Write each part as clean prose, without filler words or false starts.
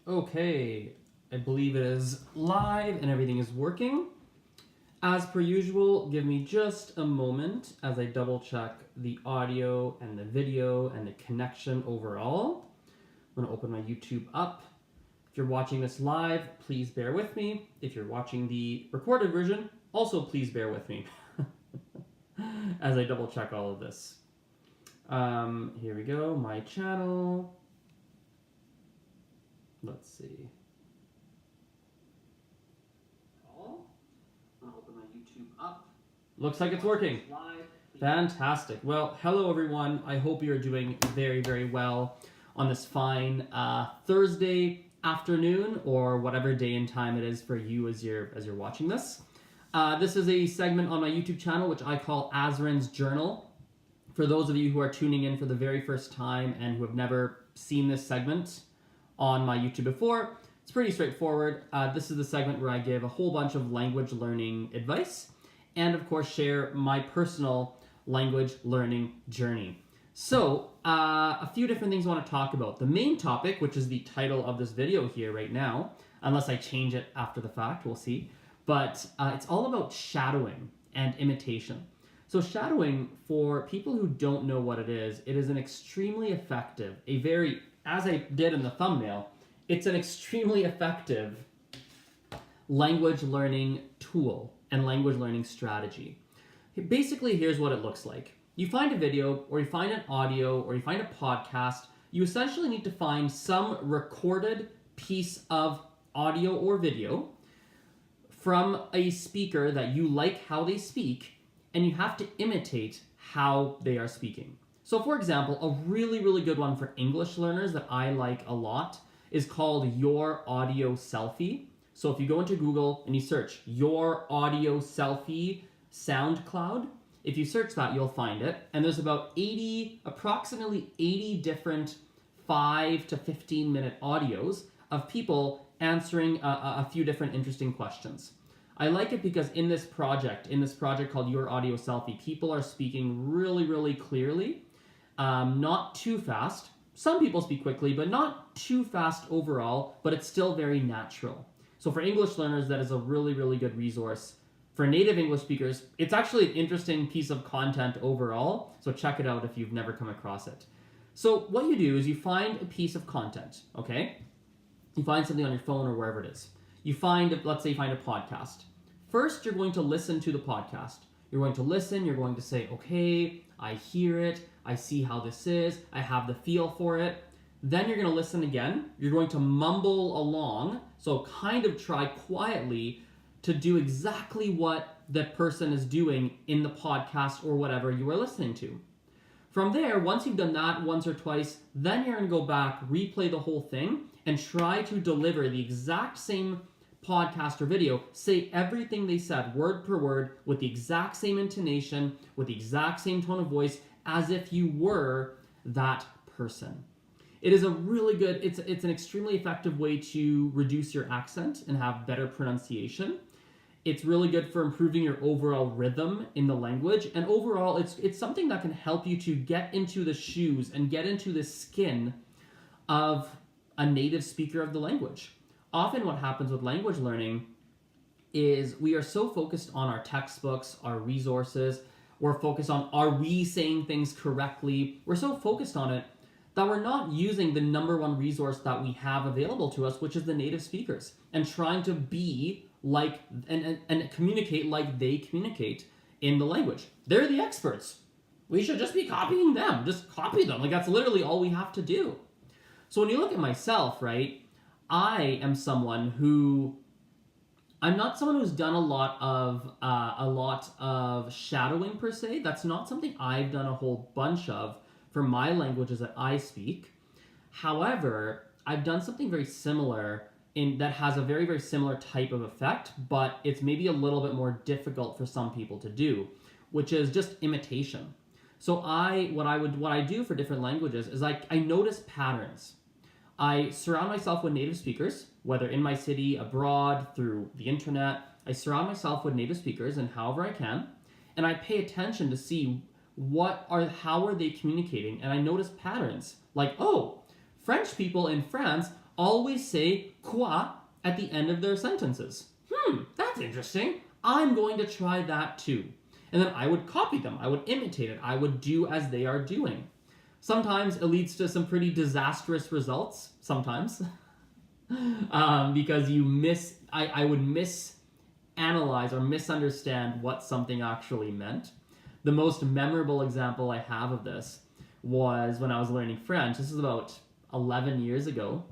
Okay, I believe it is live and everything is working. As per usual, give me just a moment as I double check the audio and the video and the connection overall. I'm going to open my YouTube up. If you're watching this live, please bear with me. If you're watching the recorded version, also please bear with me as I double check all of this. Here we go, my channel. Let's see. I'll open my YouTube up. Looks like it's working. Fantastic. Well, hello everyone. I hope you're doing very, very well on this fine Thursday afternoon, or whatever day and time it is for you as you're watching this. This is a segment on my YouTube channel which I call Azren's Journal. For those of you who are tuning in for the very first time and who have never seen this segment on my YouTube before, it's pretty straightforward. This is the segment where I give a whole bunch of language learning advice and of course share my personal language learning journey. So a few different things I want to talk about. The main topic, which is the title of this video here right now, unless I change it after the fact, we'll see, but it's all about shadowing and imitation. So shadowing, for people who don't know what it is an extremely effective, as I did in the thumbnail, it's an extremely effective language learning tool and language learning strategy. Basically, here's what it looks like. You find a video, or you find an audio, or you find a podcast. You essentially need to find some recorded piece of audio or video from a speaker that you like how they speak, and you have to imitate how they are speaking. So for example, a really, really good one for English learners that I like a lot is called Your Audio Selfie. So if you go into Google and you search Your Audio Selfie SoundCloud, if you search that, you'll find it. And there's about approximately 80 different 5 to 15 minute audios of people answering a few different interesting questions. I like it because in this project called Your Audio Selfie, people are speaking really, really clearly, not too fast. Some people speak quickly, but not too fast overall, but it's still very natural. So for English learners, that is a really, really good resource. For native English speakers, it's actually an interesting piece of content overall, so check it out if you've never come across it. So what you do is you find a piece of content, okay? You find something on your phone or wherever it is. Let's say you find a podcast. First, you're going to listen to the podcast. You're going to listen, you're going to say, okay, I hear it, I see how this is, I have the feel for it. Then you're going to listen again. You're going to mumble along, so kind of try quietly to do exactly what the person is doing in the podcast or whatever you are listening to. From there, once you've done that once or twice, then you're going to go back, replay the whole thing, and try to deliver the exact same podcast or video, say everything they said word per word with the exact same intonation, with the exact same tone of voice, as if you were that person. It is a really good, it's an extremely effective way to reduce your accent and have better pronunciation. It's really good for improving your overall rhythm in the language, and overall it's something that can help you to get into the shoes and get into the skin of a native speaker of the language. Often what happens with language learning is we are so focused on our textbooks, our resources, we're focused on, are we saying things correctly? We're so focused on it that we're not using the number one resource that we have available to us, which is the native speakers, and trying to be like and communicate like they communicate in the language. They're the experts. We should just be copying them. Just copy them. Like, that's literally all we have to do. So when you look at myself, right, I am someone who, I'm not someone who's done a lot of shadowing per se. That's not something I've done a whole bunch of for my languages that I speak. However, I've done something very similar that has a very, very similar type of effect, but it's maybe a little bit more difficult for some people to do, which is just imitation. So what I do for different languages is I notice patterns. I surround myself with native speakers, whether in my city, abroad, through the internet. I surround myself with native speakers and however I can, and I pay attention to see how are they communicating, and I notice patterns. Like, oh, French people in France always say quoi at the end of their sentences. That's interesting. I'm going to try that too. And then I would copy them. I would imitate it. I would do as they are doing. Sometimes it leads to some pretty disastrous results. Sometimes. Because I would misanalyze or misunderstand what something actually meant. The most memorable example I have of this was when I was learning French. This is about 11 years ago.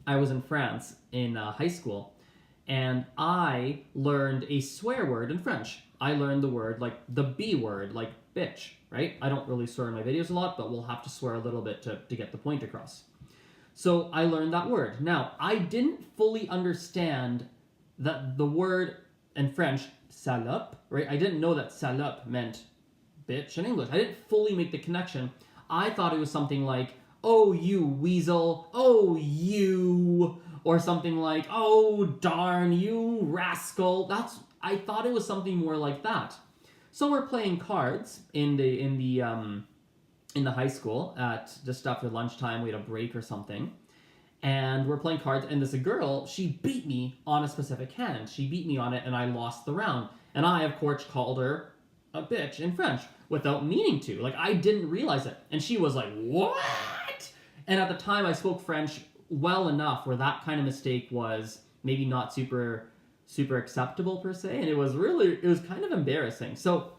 I was in France in high school, and I learned a swear word in French. I learned the word, like the B word, like bitch, right? I don't really swear in my videos a lot, but we'll have to swear a little bit to get the point across. So I learned that word. Now, I didn't fully understand that the word in French, salope, right? I didn't know that salope meant bitch in English. I didn't fully make the connection. I thought it was something like, oh, you weasel, oh, you, or something like, oh, darn, you rascal. I thought it was something more like that. So we're playing cards in the high school at just after lunchtime. We had a break or something, and we're playing cards. And this girl, she beat me on a specific hand. She beat me on it, and I lost the round. And I, of course, called her a bitch in French without meaning to. Like, I didn't realize it. And she was like, what? And at the time, I spoke French well enough where that kind of mistake was maybe not super acceptable per se. And it was kind of embarrassing. So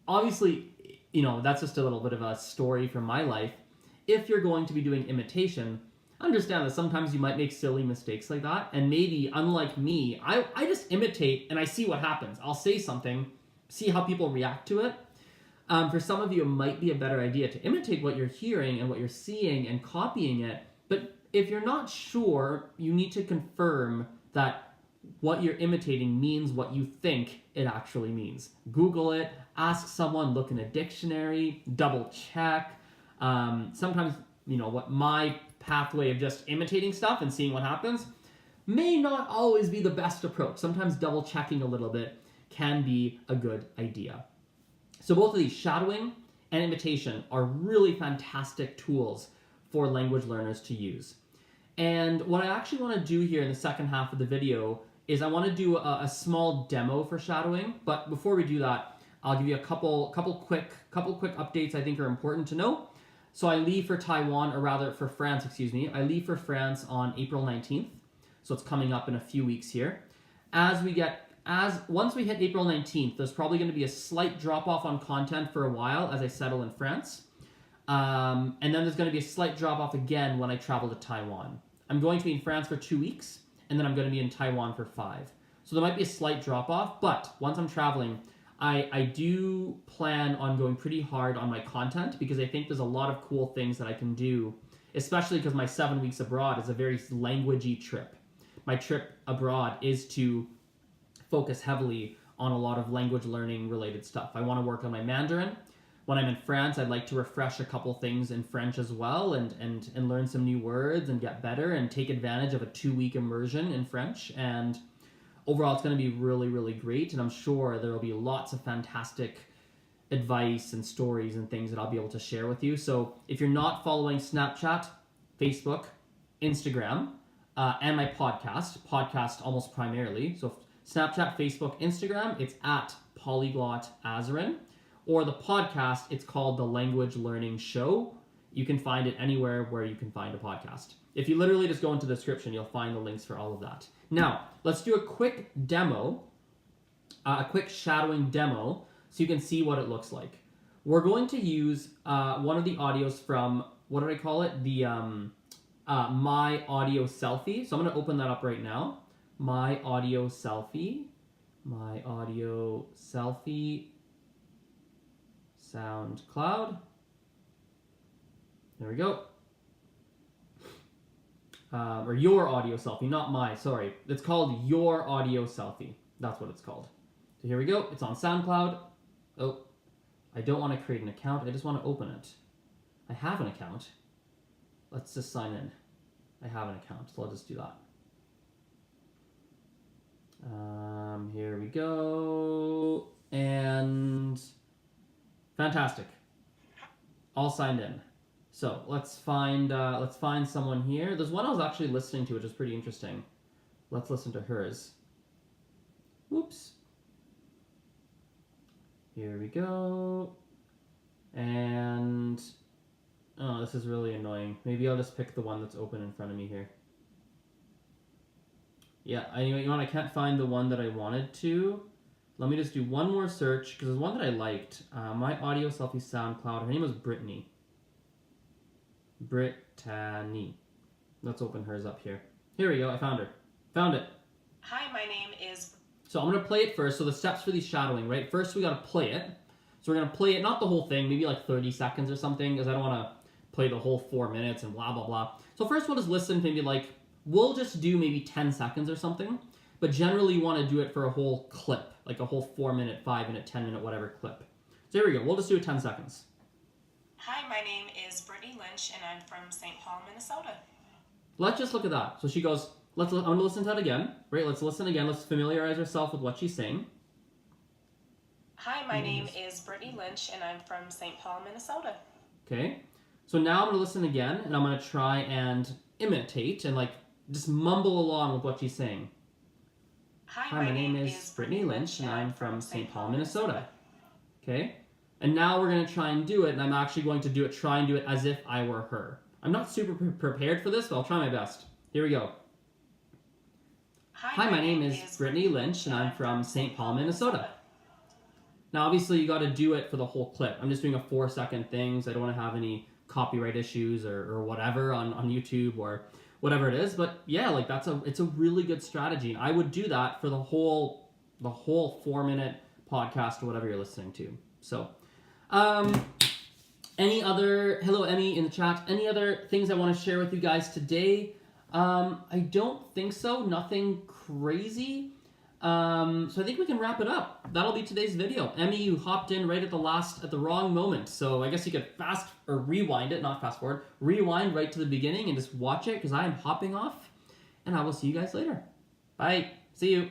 obviously, that's just a little bit of a story from my life. If you're going to be doing imitation, understand that sometimes you might make silly mistakes like that. And maybe, unlike me, I just imitate and I see what happens. I'll say something, see how people react to it. For some of you, it might be a better idea to imitate what you're hearing and what you're seeing and copying it. But if you're not sure, you need to confirm that what you're imitating means what you think it actually means. Google it, ask someone, look in a dictionary, double check. Sometimes, what my pathway of just imitating stuff and seeing what happens may not always be the best approach. Sometimes double checking a little bit can be a good idea. So both of these, shadowing and imitation, are really fantastic tools for language learners to use. And what I actually want to do here in the second half of the video is I want to do a small demo for shadowing. But before we do that, I'll give you a couple quick updates I think are important to know. So I leave for Taiwan, or rather for France, I leave for France on April 19th. So it's coming up in a few weeks here. Once we hit April 19th, there's probably going to be a slight drop off on content for a while as I settle in France. And then there's going to be a slight drop off again when I travel to Taiwan. I'm going to be in France for 2 weeks, and then I'm going to be in Taiwan for 5. So there might be a slight drop off, but once I'm traveling, I do plan on going pretty hard on my content because I think there's a lot of cool things that I can do, especially because my 7 weeks abroad is a very languagey trip. My trip abroad is to focus heavily on a lot of language learning related stuff. I want to work on my Mandarin. When I'm in France, I'd like to refresh a couple things in French as well and learn some new words and get better and take advantage of a 2-week immersion in French. And overall, it's going to be really, really great. And I'm sure there will be lots of fantastic advice and stories and things that I'll be able to share with you. So if you're not following Snapchat, Facebook, Instagram, and my podcast almost primarily, so Snapchat, Facebook, Instagram, it's at Polyglot Azren. Or the podcast, it's called The Language Learning Show. You can find it anywhere where you can find a podcast. If you literally just go into the description, you'll find the links for all of that. Now, let's do a quick demo, a quick shadowing demo, so you can see what it looks like. We're going to use one of the audios from, what did I call it? The My Audio Selfie. So I'm going to open that up right now. My Audio Selfie. My Audio Selfie. SoundCloud. There we go. Or Your Audio Selfie, not my, sorry. It's called Your Audio Selfie. That's what it's called. So here we go. It's on SoundCloud. Oh, I don't want to create an account. I just want to open it. I have an account. Let's just sign in. I have an account, so I'll just do that. Here we go. And fantastic. All signed in. So let's find someone here. There's one I was actually listening to, which is pretty interesting. Let's listen to hers. Whoops. Here we go. And oh, this is really annoying. Maybe I'll just pick the one that's open in front of me here. Yeah, anyway, I can't find the one that I wanted to. Let me just do one more search, because there's one that I liked. My audio selfie SoundCloud. Her name was Brittany. Brittany. Let's open hers up here. Here we go, I found her. Found it. Hi, my name is... So I'm going to play it first. So the steps for these shadowing, right? First we got to play it. So we're going to play it, not the whole thing, maybe like 30 seconds or something, because I don't want to play the whole 4 minutes and blah, blah, blah. So first we'll just listen, maybe like, we'll just do maybe 10 seconds or something, but generally you want to do it for a whole clip, like a whole 4 minute, 5 minute, 10 minute, whatever clip. So here we go. We'll just do it 10 seconds. Hi, my name is Brittany Lynch, and I'm from St. Paul, Minnesota. Let's just look at that. So she goes, I'm going to listen to that again, right? Let's listen again. Let's familiarize ourselves with what she's saying. Hi, my name is Brittany Lynch, and I'm from St. Paul, Minnesota. Okay. So now I'm going to listen again, and I'm going to try and imitate and like just mumble along with what she's saying. Hi, my name is Brittany Lynch, and I'm from St. Paul, Minnesota. Okay. And now we're going to try and do it, and I'm actually going to try and do it as if I were her. I'm not super prepared for this, but I'll try my best. Here we go. Hi, my name is Brittany Lynch, and I'm from St. Paul, Minnesota. Now, obviously, you got to do it for the whole clip. I'm just doing a 4-second thing, so I don't want to have any copyright issues or whatever on YouTube or whatever it is. But yeah, like it's a really good strategy, and I would do that for the whole 4-minute podcast or whatever you're listening to. So, any other, hello Emmy in the chat, any other things I want to share with you guys today? I don't think so, nothing crazy. So I think we can wrap it up. That'll be today's video. Emmy, you hopped in right at the wrong moment. So I guess you could rewind right to the beginning and just watch it, because I am hopping off, and I will see you guys later. Bye. See you.